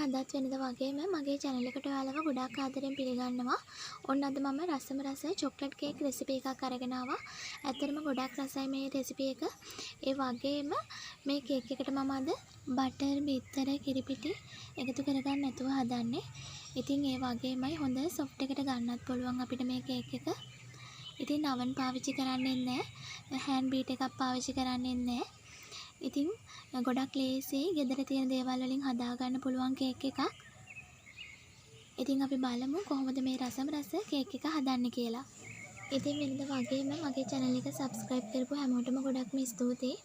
අදත් වෙනද වගේම මගේ channel එකට ඔයාලව ගොඩාක් ආදරෙන් පිළිගන්නවා. ඔන්න අද මම රස chocolate cake recipe එකක් අරගෙන ආවා. ඇත්තටම ගොඩාක් රසයි මේ recipe එක. ඒ වගේම මේ cake එකට මම අද butter, බිත්තර, කිරිපිටි එකතු කරගන්න නැතුව හදන්නේ. ඉතින් ඒ වගේමයි හොඳ soft එකට ගන්නත් පුළුවන් අපිට මේ cake එක. ඉතින් oven පාවිච්චි කරන්නේ නැහැ. hand beat එකක් පාවිච්චි කරන්නේ නැහැ. ඉතින් ගොඩක් ලේසි ගෙදර තියෙන දේවල් වලින් හදාගන්න පුළුවන් කේක් එකක්. ඉතින් අපි බලමු කොහොමද මේ රස කේක් එක හදන්නේ කියලා. ඉතින් වෙනද වගේම මගේ channel එක subscribe කරපු හැමෝටම ගොඩක්ම ස්තුතියි.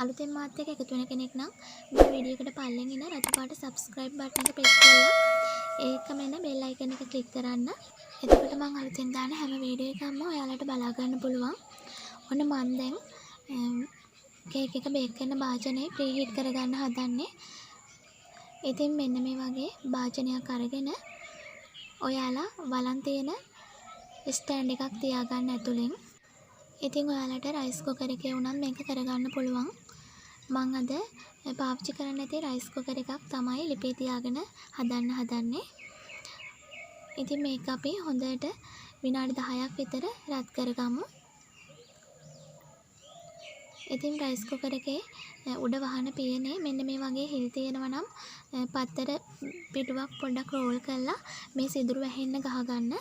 අලුතෙන් මාත් එක්ක එකතු වෙන කෙනෙක් නම් මේ වීඩියෝ එකට පල්ලෙන් ඉන්න රතු පාට subscribe button එක press කරලා ඒකම එන bell icon එක click කරන්න. එතකොට මම අලුතෙන් දාන හැම වීඩියෝ එකක්ම ඔයාලට බලා ගන්න පුළුවන්. ඔන්න මම දැන් කේක් එක බේක් කරන භාජනය ප්‍රීහීට් කරගන්න හදන්නේ. ඉතින් මෙන්න මේ වගේ භාජනයක් අරගෙන ඔයාලා වලන් තියෙන ස්ටෑන්ඩ් එකක් තියාගන්න ඇතුලෙන්. ඉතින් ඔයාලට රයිස් කුකර් එකේ උනත් මේක කරගන්න පුළුවන්. මම අද පාවිච්චි කරන්න ඇති රයිස් කුකර් එකක් තමයි ලිපේ තියාගෙන හදන්නේ. ඉතින් මේක අපි හොඳට විනාඩි 10ක් විතර රත් කරගමු. ඉතින් රයිස් කුකර් එකේ උඩ වහන පියනේ මෙන්න මේ වගේ හිල් තියෙනවා නම් පත්තර පිටුවක් පොඩ්ඩක් රෝල් කරලා මේ සිදුරු වැහෙන්න ගහගන්න.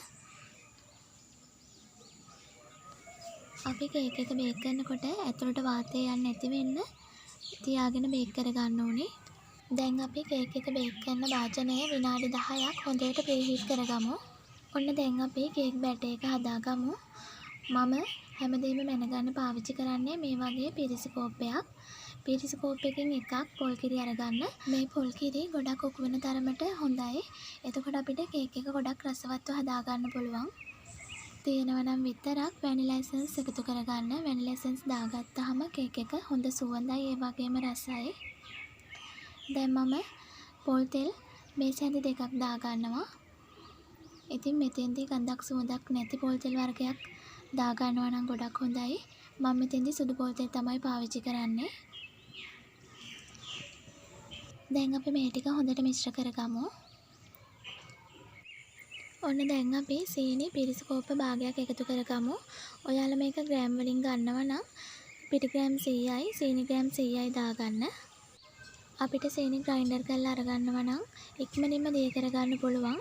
අපි කේක් එක බේක් කරනකොට ඇතුළට වාතය යන්නේ නැති වෙන්න තියාගෙන බේක් කරගන්න ඕනේ. දැන් අපි කේක් එක බේක් කරන භාජනය විනාඩි 10ක් හොඳට ප්‍රීහීට් කරගමු. ඔන්න දැන් අපි කේක් බැටර් එක හදාගමු. මම හැමදේම මැනගන්න පාවිච්චි කරන්නේ මේ වගේ පිරිසි කෝප්පයක්. පිරිසි කෝප්පයකින් එකක් පොල් කිරි අරගන්න. මේ පොල් කිරි ගොඩක් උකු වෙන තරමට හොඳයි. එතකොට අපිට කේක් එක ගොඩක් රසවත්ව හදාගන්න පුළුවන්. තියෙනවා නම් විතරක් වැනිලා එසන්ස් එකතු කරගන්න. වැනිලා එසන්ස් දාගත්තාම කේක් එක හොඳ සුවඳයි ඒ වගේම රසයි. දැන් මම පොල් තෙල් මේස් හැඳි දෙකක් දාගන්නවා. ඉතින් මෙතෙන්දී ගඳක් සුවඳක් නැති පොල් තෙල් වර්ගයක් දාගන්නවා නම් ගොඩක් හොඳයි. මම මෙතෙන්දී සුදු පොල් තෙල් තමයි පාවිච්චි කරන්නේ. දැන් අපි මේ ටික හොඳට මිශ්‍ර කරගමු. ඔන්න දැන් අපි සීනි පිරිසි කෝප්ප භාගයක් එකතු කරගමු. ඔයාලා මේක ග්‍රෑම් වලින් ගන්නවා නම් පිටි ග්‍රෑම් 100යි සීනි ග්‍රෑම් 100යි දාගන්න. අපිට සීනි ග්‍රයින්ඩර් කරලා අරගන්නවා නම් ඉක්මනින්ම දී කරගන්න පුළුවන්.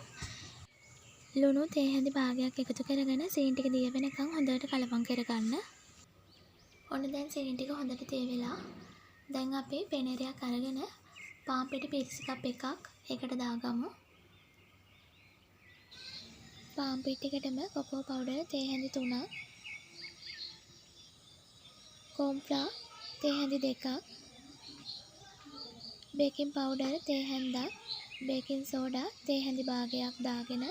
ලුණු තේ හැඳි භාගයක් එකතු කරගෙන සීනි ටික දිය වෙනකන් හොඳට කලවම් කරගන්න. ඔන්න දැන් සීනි ටික හොඳට තේ වෙලා. දැන් අපි පෙනේරයක් අරගෙන පාන් පිටි පිරිසි කප් එකක් ඒකට දාගමු. පාන් පිටිකටම කොකෝ පවුඩර් තේ හැඳි 3ක්, කෝන්ෆ්ලවර් තේ හැඳි 2ක්, බේකින් පවුඩර් තේ හැන්දක්, බේකින් සෝඩා තේ හැඳි භාගයක් දාගෙන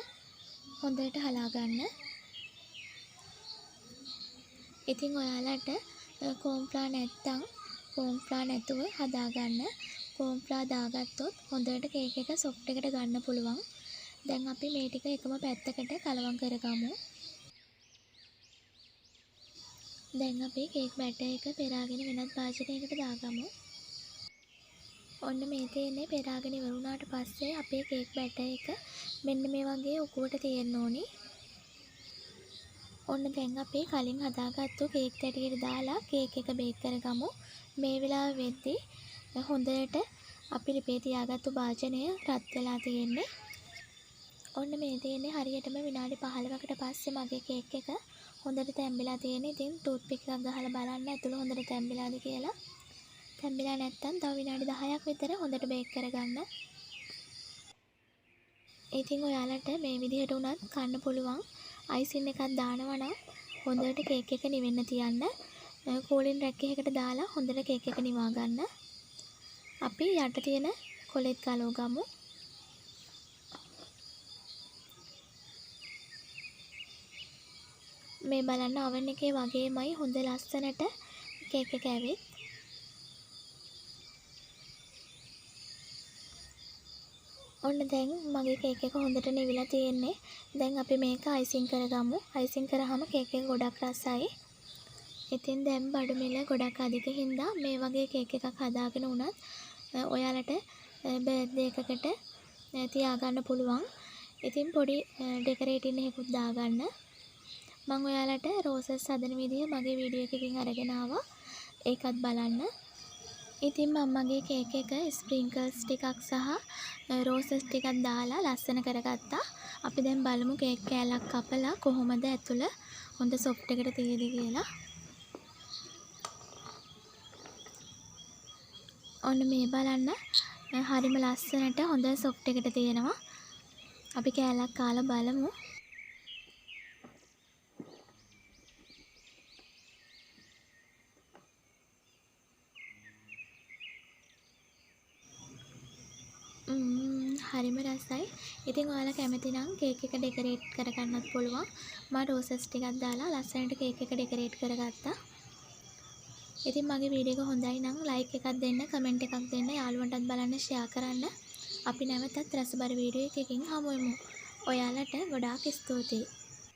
හොඳට හලා ගන්න. ඉතින් ඔයාලට කෝන්ෆ්ලවර් නැත්තම් කෝන්ෆ්ලවර් නැතුව හදාගන්න. කෝන්ෆ්ලවර් දාගත්තොත් හොඳට කේක් එක සොෆ්ට් එකට ගන්න පුළුවන්. දැන් අපි මේ ටික එකම පැත්තකට කලවම් කරගමු. දැන් අපි කේක් බැටර් එක පෙරාගෙන වෙනත් භාජනයකට දාගමු. ඔන්න මේ තේනේ පෙරාගෙන ඉවර වුණාට පස්සේ අපේ කේක් බැටර් එක මෙන්න මේ වගේ උකුවට තියෙන්න ඕනි. ඔන්න දැන් අපි කලින් හදාගත්තු කේක් තැටියට දාලා කේක් එක බේක් කරගමු. මේ වෙලාව වෙද්දී හොඳට අපි ලිපේ තියාගත්තු භාජනය රත් වෙලා තියෙන්නේ. ඔන්න මේ තේනේ හරියටම විනාඩි 15කට පස්සේ මගේ කේක් එක හොඳට තැම්බිලා තියෙන්නේ. ඉතින් ටූත් පික් එකක් ගහලා බලන්න ඇතුළ හොඳට තැම්බිලාද කියලා. තැම්බිලා නැත්තම් තව විනාඩි 10ක් විතර හොඳට බේක් කරගන්න. ඉතින් ඔයාලට මේ විදිහට උනත් කන්න පුළුවන්. අයිසින් එකක් දානවා නම් හොඳට කේක් එක නිවෙන්න තියන්න. කූලින් රැක් එකකට දාලා හොඳට කේක් එක නිවා ගන්න. අපි යට තියෙන කොලෙත් ගලව ගමු. මේ බලන්න oven එකේ වගේමයි හොඳ ලස්සනට කේක් එක ඇවිත්. ඔන්න දැන් මගේ කේක් එක හොඳට නිවිලා තියෙන්නේ. දැන් අපි මේක අයිසින් කරගමු. අයිසින් කරාම කේක් එක ගොඩක් රසයි. ඉතින් දැන් බඩු මිල ගොඩක් අධික හින්දා මේ වගේ කේක් එකක් හදාගෙන උනත් ඔයාලට බර්ත්ඩේ එකකට තියාගන්න පුළුවන්. ඉතින් පොඩි ඩෙකරේටින් එකකුත් දාගන්න. මම ඔයාලට රෝසස් හදන විදිය මගේ වීඩියෝ එකකින් අරගෙන ආවා. ඒකත් බලන්න. ඉතින් මම මගේ කේක් එක ස්ප්‍රින්කල්ස් ටිකක් සහ රෝසස් ටිකක් දාලා ලස්සන කරගත්තා. අපි දැන් බලමු කේක් කෑල්ලක් කපලා කොහොමද ඇතුළ හොඳ සොෆ්ට් එකට තියෙද කියලා. ඔන්න මේ බලන්න. හරිම ලස්සනට හොඳ සොෆ්ට් එකට තියෙනවා. අපි කෑල්ලක් කාලා බලමු. හරිම රසයි. ඉතින් ඔයාලා කැමති නම් කේක් එක ඩෙකරේට් කරගන්නත් පුළුවන්. මම රෝසස් ටිකක් දාලා ලස්සනට කේක් එක ඩෙකරේට් කරගත්තා. ඉතින් මගේ වීඩියෝ එක හොඳයි නම් ලයික් එකක් දෙන්න, කමෙන්ට් එකක් දෙන්න, යාළුවන්ටත් බලන්න ෂෙයා කරන්න. අපි නැවතත් රසබර වීඩියෝ එකකින් හමු වෙමු. ඔයාලට ගොඩාක් ස්තුතියි.